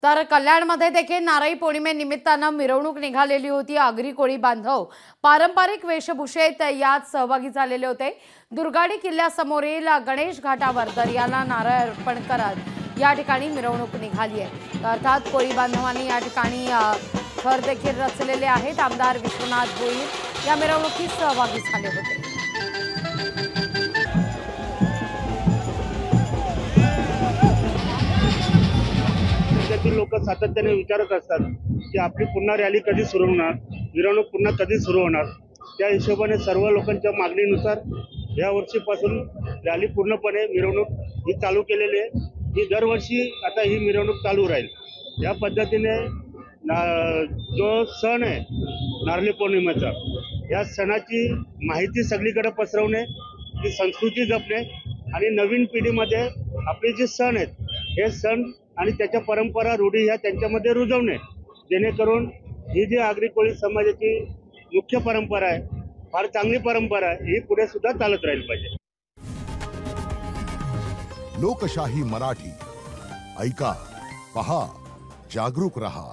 तर कल्याणमध्ये देखील नारळी पौर्णिमेनिमित्तानं मिरवणूक निघालेली होती। आगरी कोळी बांधव पारंपरिक वेशभूषेत यात सहभागी झालेले होते। दुर्गाडी किल्ल्यासमोरील गणेश घाटावर दर्याला नारळ अर्पण करत या ठिकाणी मिरवणूक निघाली आहे। अर्थात कोळी बांधवांनी या ठिकाणी थर देखील रचलेले आहेत। आमदार विश्वनाथ भोईर या मिरवणुकीत सहभागी झाले होते। लोक सातत्याने विचारत असतात की आपली पुन्हा रॅली कधी सुरू होणार, मिरवणूक पुन्हा कधी सुरू होणार। त्या हिशोबाने सर्व लोकांच्या मागणीनुसार या वर्षीपासून रॅली पूर्णपणे मिरवणूक ही चालू केलेली आहे। ही दरवर्षी आता ही मिरवणूक चालू राहील। या पद्धतीने जो सण आहे नारळी पौर्णिमेचा, या सणाची माहिती सगळीकडे पसरवणे, ती संस्कृती जपणे आणि नवीन पिढीमध्ये आपले जे सण आहेत हे सण आणि त्याच्या परंपरा रूढी ह्या त्यांच्यामध्ये रुजवणे, जेणेकरून ही जी आगरी कोळी समाजाची मुख्य परंपरा आहे, फार चांगली परंपरा आहे, ही पुढे सुद्धा चालत राहील पाहिजे। लोकशाही मराठी ऐका, पहा, जागरूक रहा।